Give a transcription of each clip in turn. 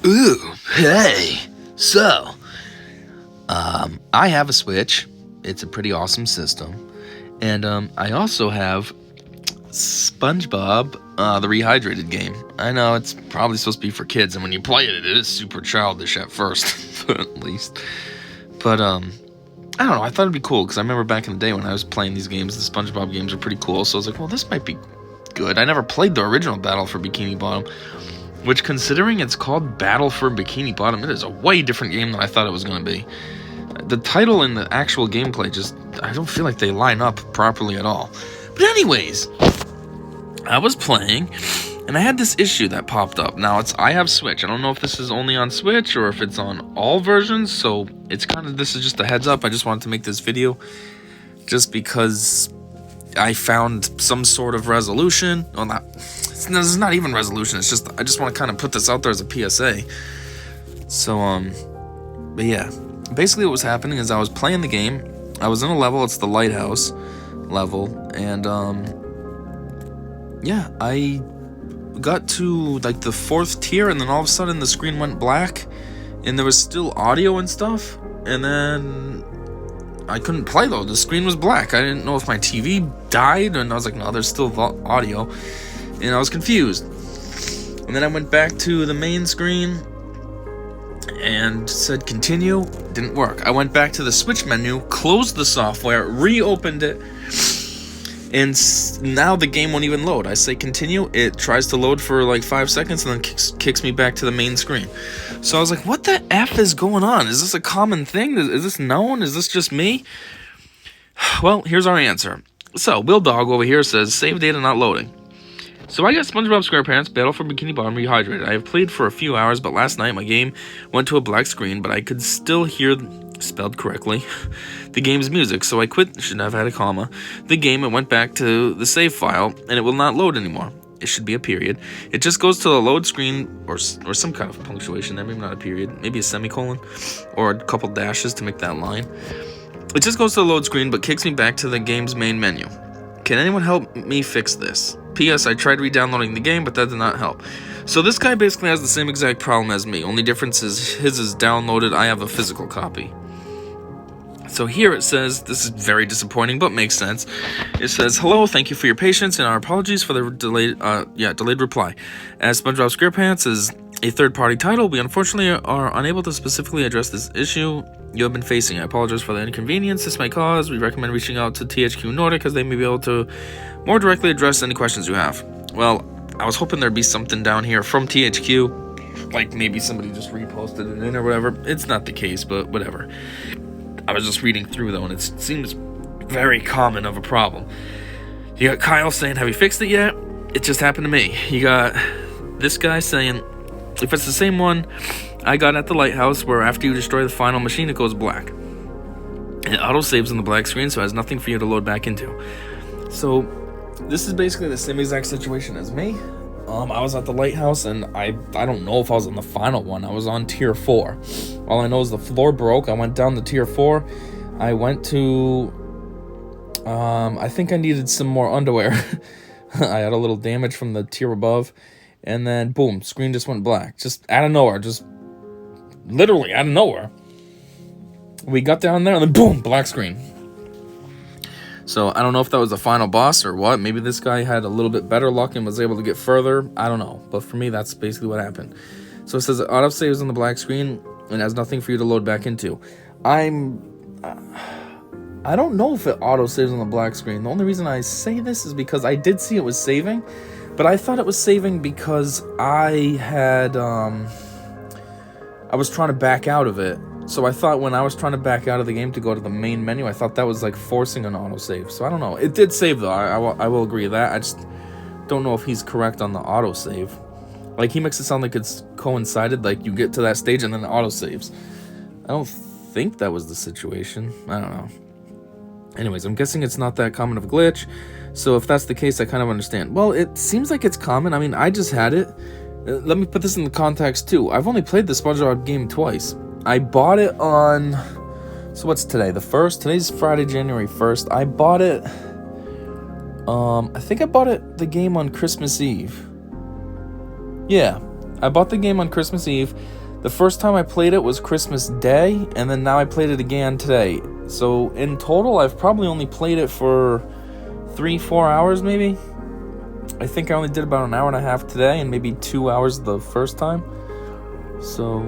Ooh, hey. So, I have a Switch. It's a pretty awesome system. And I also have Spongebob, the Rehydrated game. I know it's probably supposed to be for kids, and when you play it, it is super childish at first, at least. But, I don't know, I thought it'd be cool, because I remember back in the day when I was playing these games, the Spongebob games were pretty cool, so I was like, well, this might be good. I never played the original Battle for Bikini Bottom, which, considering it's called Battle for Bikini Bottom, it is a way different game than I thought it was going to be. The title and the actual gameplay just, I don't feel like they line up properly at all. But anyways, I was playing, and I had this issue that popped up. Now, I have Switch. I don't know if this is only on Switch or if it's on all versions, so it's kind of, this is just a heads up. I just wanted to make this video just because I found some sort of resolution. Well, this is not even resolution. It's just, I just want to kind of put this out there as a PSA. So, but yeah. Basically what was happening is I was playing the game. I was in a level, it's the lighthouse level, and yeah, I got to like the 4th tier, and then all of a sudden the screen went black, and there was still audio and stuff, and then I couldn't play though. The screen was black. I didn't know if my TV died, and I was like, no, there's still audio, and I was confused. And then I went back to the main screen and said continue. Didn't work. I went back to the Switch menu, closed the software, reopened it, and now the game won't even load. I say continue, it tries to load for like 5 seconds and then kicks me back to the main screen. So I was like, what the F is going on? Is this a common thing? Is this known? Is this just me? Well, here's our answer. So, Will Dog over here says, save data not loading. So I got SpongeBob SquarePants Battle for Bikini Bottom Rehydrated. I have played for a few hours, but last night my game went to a black screen, but I could still hear, spelled correctly, the game's music, so I quit, should have had a comma, the game and went back to the save file, and it will not load anymore. It should be a period. It just goes to the load screen, or some kind of punctuation there, maybe not a period, maybe a semicolon, or a couple dashes to make that line. It just goes to the load screen, but kicks me back to the game's main menu. Can anyone help me fix this? P.S. I tried re-downloading the game, but that did not help. So this guy basically has the same exact problem as me. Only difference is his is downloaded. I have a physical copy. So here it says, this is very disappointing, but makes sense. It says, hello, thank you for your patience, and our apologies for the delayed reply. As SpongeBob SquarePants is a third-party title, we unfortunately are unable to specifically address this issue you have been facing. I apologize for the inconvenience this may cause. We recommend reaching out to THQ Nordic, as they may be able to more directly address any questions you have. Well, I was hoping there'd be something down here from THQ, like maybe somebody just reposted it in or whatever. It's not the case, but whatever. I was just reading through though, and it seems very common of a problem. You got Kyle saying, have you fixed it yet? It just happened to me. You got this guy saying, if it's the same one I got at the lighthouse, where after you destroy the final machine, it goes black. It auto-saves on the black screen, so it has nothing for you to load back into. So, this is basically the same exact situation as me. I was at the lighthouse, and I don't know if I was on the final one. I was on tier 4. All I know is the floor broke. I went down to tier 4. I went to, I think I needed some more underwear. I had a little damage from the tier above. And then, boom, screen just went black. Just out of nowhere. Just literally out of nowhere. We got down there, and then, boom, black screen. So, I don't know if that was the final boss or what. Maybe this guy had a little bit better luck and was able to get further. I don't know. But for me, that's basically what happened. So, it says autosaves on the black screen and has nothing for you to load back into. I don't know if it autosaves on the black screen. The only reason I say this is because I did see it was saving. But I thought it was saving because I had, I was trying to back out of it. So I thought when I was trying to back out of the game to go to the main menu, I thought that was like forcing an autosave. So I don't know. It did save though. I will agree with that. I just don't know if he's correct on the autosave. Like, he makes it sound like it's coincided, like you get to that stage and then it autosaves. I don't think that was the situation. I don't know. Anyways, I'm guessing it's not that common of a glitch. So if that's the case, I kind of understand. Well, it seems like it's common. I mean, I just had it. Let me put this in the context too. I've only played the SpongeBob game twice. I bought it on... So what's today? The 1st? Today's Friday, January 1st. I bought it... I think I bought the game on Christmas Eve. Yeah. I bought the game on Christmas Eve. The first time I played it was Christmas Day, and then now I played it again today. So in total, I've probably only played it for 3-4 hours maybe. I think I only did about an hour and a half today and maybe 2 hours the first time. So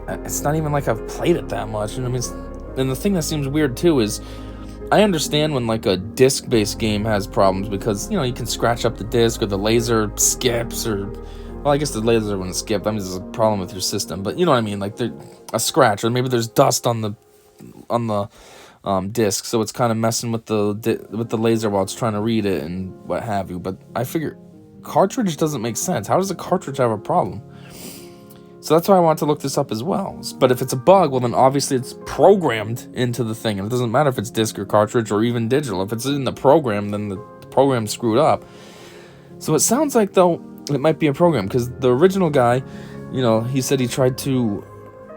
it's not even like I've played it that much. And I mean, and the thing that seems weird too is I understand when like a disc-based game has problems because, you know, you can scratch up the disc or the laser skips or, well, I guess the laser wouldn't skip. That means there's a problem with your system. But you know what I mean? Like a scratch, or maybe there's dust on the disc, so it's kind of messing with the laser while it's trying to read it and what have you. But I figure cartridge doesn't make sense. How does a cartridge have a problem? So that's why I want to look this up as well. But if it's a bug, well then obviously it's programmed into the thing, and it doesn't matter if it's disc or cartridge or even digital. If it's in the program, then the program's screwed up. So it sounds like though it might be a program, because the original guy, you know, he said he tried to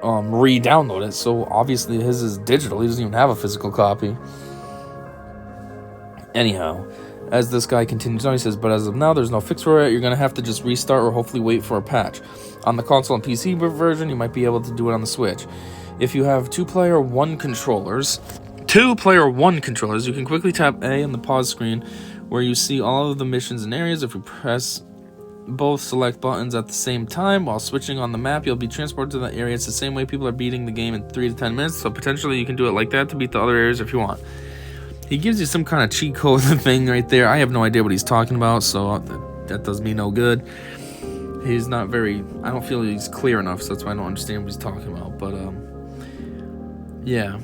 re-download it, so obviously his is digital. He doesn't even have a physical copy. Anyhow, as this guy continues on, he says, but as of now, there's no fix for it. You're going to have to just restart or hopefully wait for a patch. On the console and PC version, you might be able to do it on the Switch. If you have two-player one controllers, you can quickly tap A on the pause screen where you see all of the missions and areas. If you press both select buttons at the same time while switching on the map, you'll be transported to the area. It's the same way people are beating the game in 3 to 10 minutes, so potentially you can do it like that to beat the other areas if you want. He gives you some kind of cheat code thing right there. I have no idea what he's talking about, so that does me no good. He's not very, I don't feel he's clear enough, so that's why I don't understand what he's talking about. But yeah,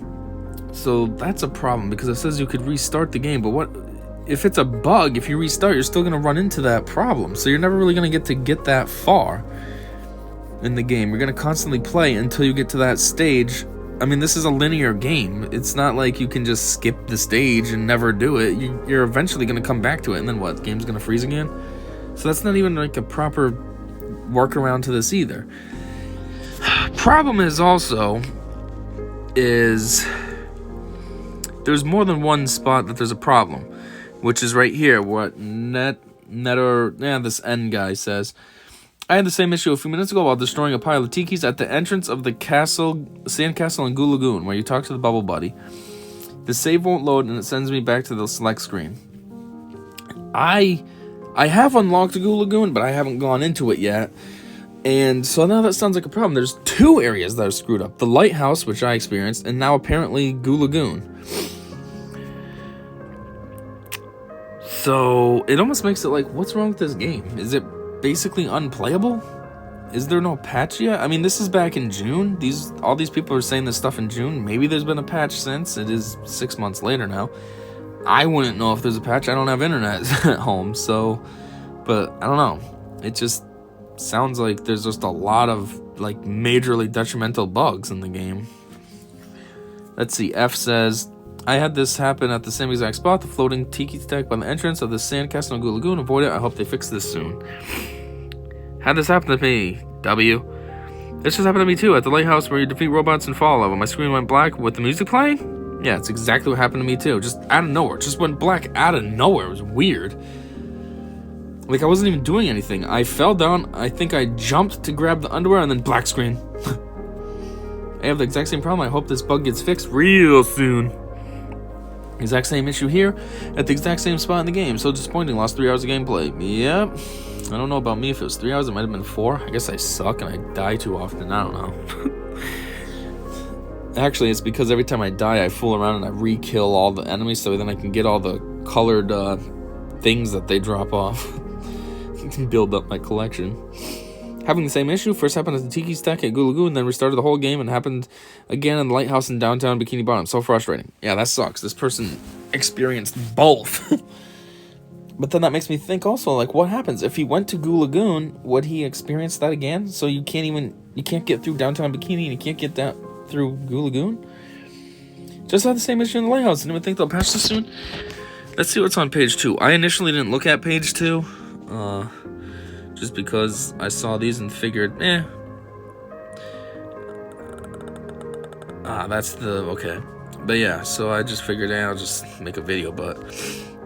so that's a problem because it says you could restart the game, but what if it's a bug? If you restart, you're still going to run into that problem, so you're never really going to get that far in the game. You're going to constantly play until you get to that stage. I mean, this is a linear game. It's not like you can just skip the stage and never do it. You're eventually going to come back to it, and then what? The game's going to freeze again? So that's not even like a proper workaround to this either. Problem is also is there's more than one spot that there's a problem, which is right here. What this N guy says. I had the same issue a few minutes ago while destroying a pile of tikis at the entrance of the sandcastle in Goo Lagoon, where you talk to the bubble buddy. The save won't load, and it sends me back to the select screen. I have unlocked Goo Lagoon, but I haven't gone into it yet. And so now that sounds like a problem. There's 2 areas that are screwed up. The lighthouse, which I experienced, and now apparently Goo Lagoon. So it almost makes it like, what's wrong with this game? Is it basically unplayable? Is there no patch yet? I mean, this is back in June. All these people are saying this stuff in June. Maybe there's been a patch since. It is 6 months later now. I wouldn't know if there's a patch. I don't have internet at home, so, but I don't know. It just sounds like there's just a lot of like majorly detrimental bugs in the game. Let's see. F says, I had this happen at the same exact spot, the floating tiki stack by the entrance of the sandcastle in Goo Lagoon. Avoid it. I hope they fix this soon. How'd this happen to me? W. This just happened to me too, at the lighthouse where you defeat robots and fall level. My screen went black with the music playing? Yeah, it's exactly what happened to me too. Just out of nowhere. It just went black out of nowhere. It was weird. Like I wasn't even doing anything. I fell down. I think I jumped to grab the underwear and then black screen. I have the exact same problem. I hope this bug gets fixed real soon. Exact same issue here at the exact same spot in the game. So disappointing. Lost 3 hours of gameplay. Yep. I don't know about me. If it was 3 hours, it might have been 4. I guess I suck and I die too often. I don't know. Actually, it's because every time I die, I fool around and I re-kill all the enemies so then I can get all the colored things that they drop off. Build up my collection. Having the same issue. First happened at the Tiki Stack at Goo Lagoon, then restarted the whole game and happened again in the lighthouse in downtown Bikini Bottom. So frustrating. Yeah, that sucks. This person experienced both. But then that makes me think also, like, what happens if he went to Goo Lagoon? Would he experience that again? So you can't get through downtown Bikini and you can't get down through Goo Lagoon? Just had the same issue in the lighthouse. Anyone think they'll patch this soon? Let's see what's on page 2. I initially didn't look at page 2. Just because I saw these and figured, that's the, okay. But yeah, so I just figured, I'll just make a video, but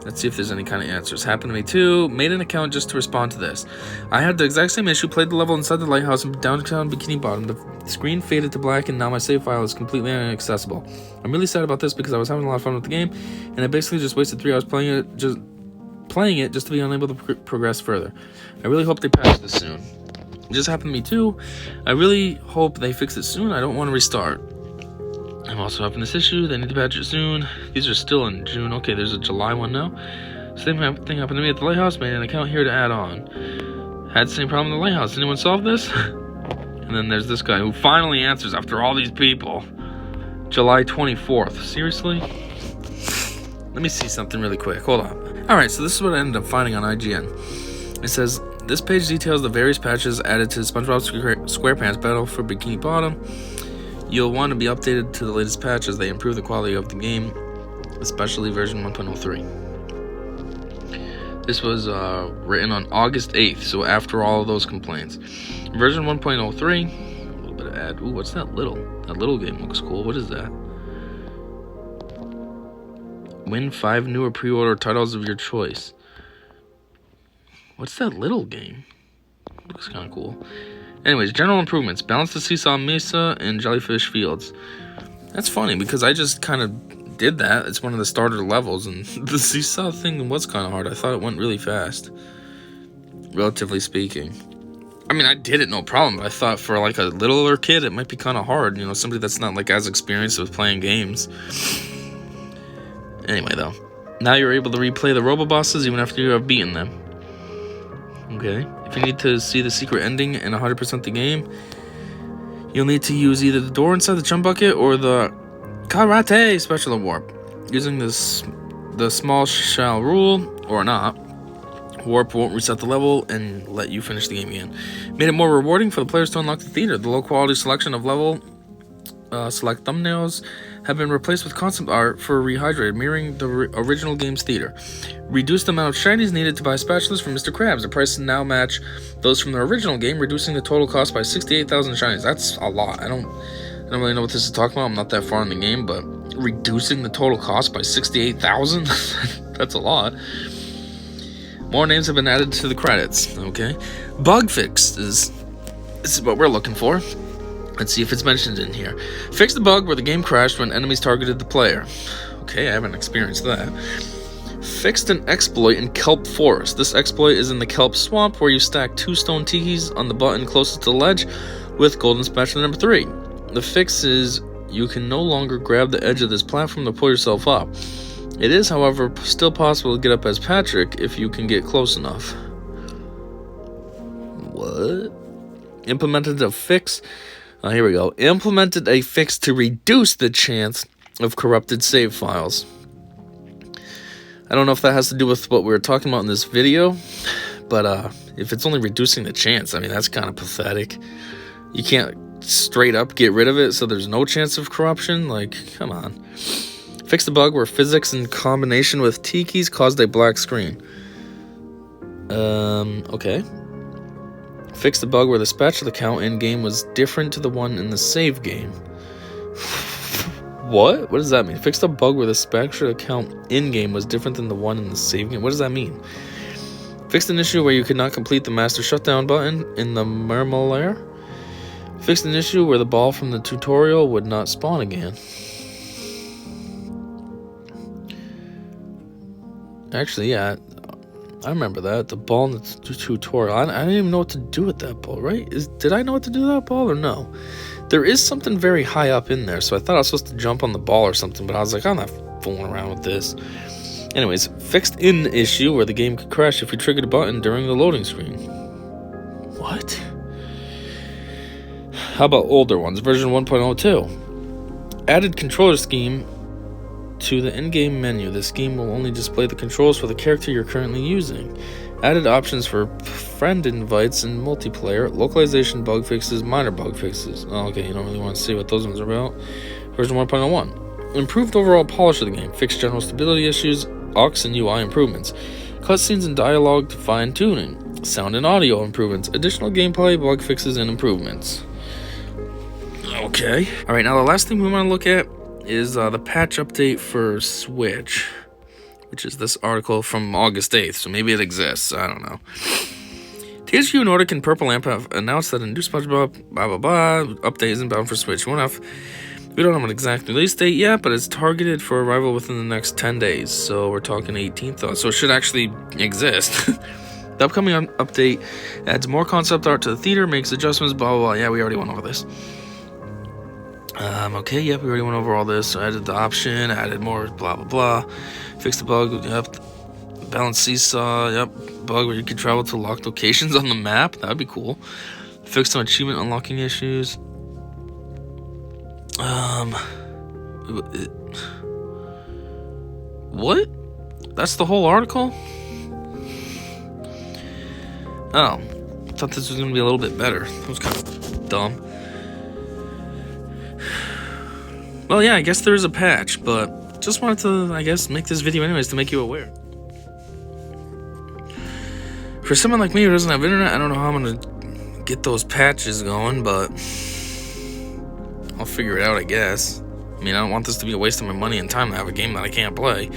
Let's see if there's any kind of answers. Happened to me too. Made an account just to respond to this. I had the exact same issue. Played the level inside the lighthouse in downtown Bikini Bottom. The screen faded to black and now my save file is completely inaccessible. I'm really sad about this because I was having a lot of fun with the game and I basically just wasted 3 hours playing it just to be unable to progress further. I really hope they patch this soon. It just happened to me too. I really hope they fix it soon. I don't want to restart. I'm also having this issue. They need to patch it soon. These are still in June. Okay, there's a July one now. Same thing happened to me at the lighthouse. Made an account here to add on. Had the same problem in the lighthouse. Anyone solve this? And then there's this guy who finally answers after all these people. July 24th. Seriously? Let me see something really quick. Hold on. Alright, so this is what I ended up finding on IGN. It says, this page details the various patches added to SpongeBob SquarePants Battle for Bikini Bottom. You'll want to be updated to the latest patch as they improve the quality of the game, especially version 1.03. This was written on August 8th, so after all of those complaints. Version 1.03, a little bit of ad. Ooh, what's that little? That little game looks cool. What is that? Win 5 newer pre-order titles of your choice. What's that little game? Looks kind of cool. Anyways, general improvements. Balance the Seesaw Mesa and Jellyfish Fields. That's funny because I just kind of did that. It's one of the starter levels, and the Seesaw thing was kind of hard. I thought it went really fast, relatively speaking. I mean, I did it no problem, but I thought for like a littler kid, it might be kind of hard. You know, somebody that's not like as experienced with playing games. Anyway, though, now you're able to replay the Robo-Bosses even after you have beaten them. Okay, if you need to see the secret ending and 100% the game, you'll need to use either the door inside the chum bucket or the karate special warp. Using the small shell rule, or not, warp won't reset the level and let you finish the game again. Made it more rewarding for the players to unlock the theater. The low quality selection of level select thumbnails have been replaced with concept art for Rehydrated, mirroring the original game's theater. Reduced the amount of shinies needed to buy spatulas from Mr. Krabs. The prices now match those from the original game, reducing the total cost by 68,000 shinies. That's a lot. I don't really know what this is talking about. I'm not that far in the game, but reducing the total cost by 68,000? That's a lot. More names have been added to the credits. Okay. Bug fixes. This is what we're looking for. Let's see if it's mentioned in here. Fix the bug where the game crashed when enemies targeted the player. Okay, I haven't experienced that. Fixed an exploit in Kelp Forest. This exploit is in the Kelp Swamp where you stack 2 stone tikis on the button closest to the ledge with golden spatula number 3. The fix is you can no longer grab the edge of this platform to pull yourself up. It is, however, still possible to get up as Patrick if you can get close enough. What? Implemented a fix. Here we go. Implemented a fix to reduce the chance of corrupted save files. I don't know if that has to do with what we were talking about in this video, but if it's only reducing the chance, I mean, that's kind of pathetic. You can't straight up get rid of it so there's no chance of corruption? Like, come on. Fix the bug where physics in combination with tikis caused a black screen. Okay. Fix the bug where the spatula count in-game was different to the one in the save game. What? What does that mean? Fix the bug where the spatula count in-game was different than the one in the save game. What does that mean? Fixed an issue where you could not complete the master shutdown button in the Mermalair. Fixed an issue where the ball from the tutorial would not spawn again. Actually, yeah, I remember that. The ball in the tutorial. I didn't even know what to do with that ball, right? Did I know what to do with that ball or no? There is something very high up in there, so I thought I was supposed to jump on the ball or something, but I was like, I'm not fooling around with this. Anyways, fixed in issue where the game could crash if you triggered a button during the loading screen. What? How about older ones? Version 1.02. Added controller scheme to the in-game menu. This scheme will only display the controls for the character you're currently using. Added options for friend invites and multiplayer. Localization bug fixes, minor bug fixes. Oh, okay, you don't really want to see what those ones are about. Version 1.01. Improved overall polish of the game. Fixed general stability issues. aux and UI improvements. Cutscenes and dialogue to fine-tuning. Sound and audio improvements. Additional gameplay, bug fixes, and improvements. Okay. Alright, now the last thing we want to look at is the patch update for Switch, which is this article from August 8th, so maybe it exists. I don't know. THQ Nordic and Purple Lamp have announced that a new Spongebob blah blah blah update is inbound for Switch. We don't have an exact release date yet, but it's targeted for arrival within the next 10 days. So we're talking 18th, so it should actually exist. The upcoming update adds more concept art to the theater, makes adjustments, blah blah blah. Yeah, we already went over this. Okay, yep, we already went over all this. So added the option, added more, blah blah blah. Fixed the bug, yep. Balance seesaw, yep. Bug where you can travel to locked locations on the map. That'd be cool. Fixed some achievement unlocking issues. What? That's the whole article? Oh, I thought this was gonna be a little bit better. That was kind of dumb. Well, yeah, I guess there is a patch, but just wanted to, I guess, make this video anyways to make you aware. For someone like me who doesn't have internet, I don't know how I'm gonna get those patches going, but I'll figure it out, I guess. I mean, I don't want this to be a waste of my money and time to have a game that I can't play.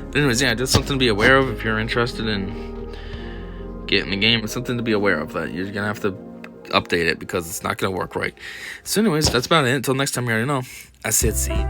But anyways, yeah, just something to be aware of if you're interested in getting the game. It's something to be aware of that you're gonna have to update it because it's not gonna work right. So anyways, that's about it. Until next time, you already know. I said see.